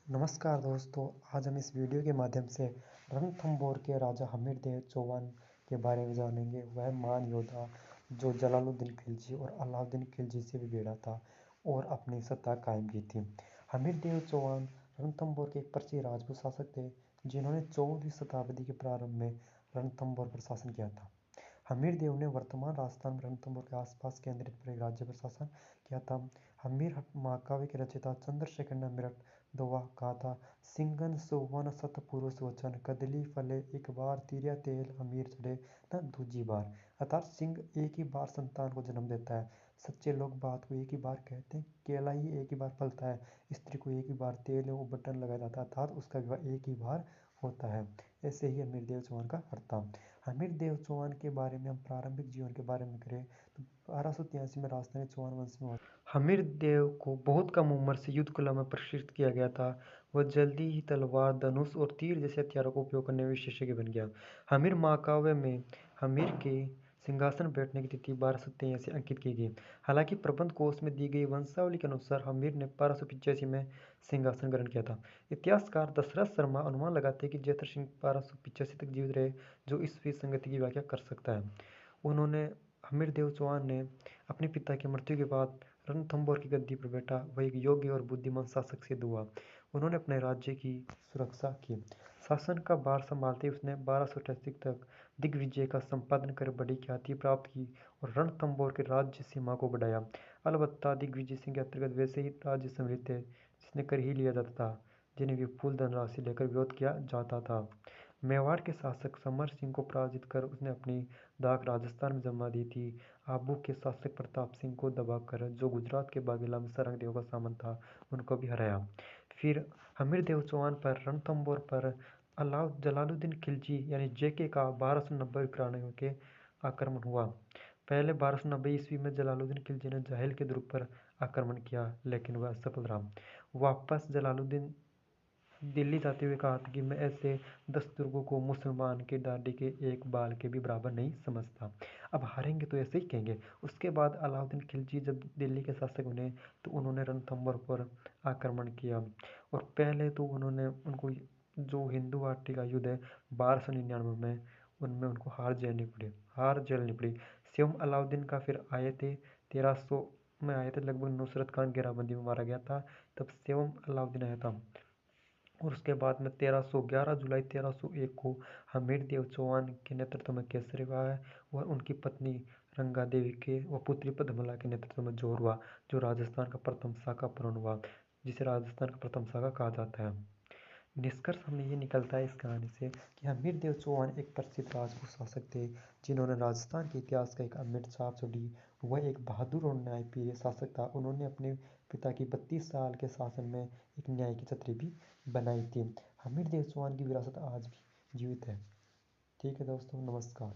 नमस्कार दोस्तों, आज हम इस वीडियो के माध्यम से रणथंभौर के राजा हमीरदेव चौहान के बारे में जानेंगे। वह महान योद्धा जो जलालुद्दीन खिलजी और अलाउद्दीन खिलजी से भी भिड़ा था और अपनी सत्ता कायम की थी। हमीरदेव चौहान रणथंभौर के एक प्रसिद्ध राजपूत शासक थे जिन्होंने 14वीं शताब्दी के प्रारंभ में रणथंभौर पर शासन किया था। हमीरदेव ने वर्तमान राजस्थान में रणथंभौर के आसपास केंद्रित पर एक राज्य पर शासन किया था। हमीर महाकाव्य के रचयिता चंद्रशेखर ने मेरठ दोहा कहा था, सिंगन सुवन सतपुरुष वचन कदली फले एक बार तिरिया तेल हमीर चढ़े न दूजी बार। अर्थात सिंह एक ही बार संतान को जन्म देता है, सच्चे लोग बात को एक ही बार कहते हैं, केला ही एक ही बार फलता है, स्त्री को एक ही बार तेल वो बटन लगाया जाता है, अर्थात उसका विवाह एक ही बार होता है। ऐसे ही हमीरदेव चौहान का अर्थ था। हमीरदेव चौहान के बारे में हम प्रारंभिक जीवन के बारे में करें तो 1283 में राजधानी चौहान वंश में हमीरदेव को बहुत कम उम्र से युद्ध कला में प्रशिक्षित किया गया था। वह जल्दी ही तलवार, धनुष और तीर जैसे हथियारों का उपयोग करने में विशेषज्ञ बन गया। हमीर महाकाव्य में हमीर के सिंहासन बैठने की तिथि 1283 अंकित की गई। हालांकि प्रबंध कोश में दी गई वंशावली के अनुसार हमीर ने 1285 में सिंहासन ग्रहण किया था। इतिहासकार दशरथ शर्मा अनुमान लगाते हैं कि जयद्रथ सिंह 1285 तक जीवित रहे, जो इस विसंगति की व्याख्या कर सकता है। उन्होंने हमीरदेव चौहान ने अपने पिता की मृत्यु के बाद रणथंभौर की गद्दी पर बैठा। वह एक योग्य और बुद्धिमान शासक सिद्ध हुआ। उन्होंने अपने राज्य की सुरक्षा की। शासन का भार संभालते उसने 1288 तक दिग्विजय का संपादन कर बड़ी ख्याति प्राप्त की और रणथंभौर के राज्य सीमा को बढ़ाया। अलबत्ता दिग्विजय सिंह के अंतर्गत वैसे ही राज्य सम्मिलित थे जिन्हें कर ही लिया जाता था, जिन्हें विपुल धनराशि लेकर विरोध किया जाता था। मेवाड़ के शासक समर सिंह को पराजित कर उसने अपनी दाग राजस्थान में जमा दी थी। आबू के शासक प्रताप सिंह को दबाकर, जो गुजरात के बाघेला में सारंगदेव का सामंत था, उनको भी हराया। फिर हमीरदेव चौहान पर रणथंभौर पर जलालुद्दीन खिलजी यानी जेके का 1290 के आक्रमण हुआ। पहले 1290 ईस्वी में जलालुद्दीन खिलजी ने जाहिल के दुर्ग पर आक्रमण किया, लेकिन वह असफल रहा। वापस जलालुद्दीन दिल्ली जाते हुए कहा था कि मैं ऐसे 10 दुर्गों को मुसलमान के डांडी के एक बाल के भी बराबर नहीं समझता। अब हारेंगे तो ऐसे ही कहेंगे। उसके बाद अलाउद्दीन खिलजी जब दिल्ली के शासक बने तो उन्होंने रणथंभौर पर आक्रमण किया और पहले तो उन्होंने उनको जो हिंदू वाटी का युद्ध है 1299 में, उनमें उनको हार झेलनी पड़ी। स्वयं अलाउद्दीन का फिर आए थे 1300 में आए थे, लगभग नुसरत खान घेराबंदी में मारा गया था, तब स्वयं अलाउद्दीन आया था। और उसके बाद में 1111 जुलाई 1301 को हमीरदेव चौहान के नेतृत्व में केसरी हुआ है और उनकी पत्नी रंगा देवी के व पुत्री पद्मला के नेतृत्व में जोर हुआ, जो राजस्थान का प्रथम शाका पूर्ण हुआ, जिसे राजस्थान का प्रथम शाका कहा जाता है। निष्कर्ष हमें ये निकलता है इस कहानी से कि हमीरदेव चौहान एक प्रसिद्ध राजपूत शासक थे जिन्होंने राजस्थान के इतिहास का एक अमिट छाप छोड़ी। वह एक बहादुर और न्यायप्रिय शासक था। उन्होंने अपने पिता की 32 साल के शासन में एक न्याय की छतरी भी बनाई थी। हमीरदेव चौहान की विरासत आज भी जीवित है। ठीक है दोस्तों, नमस्कार।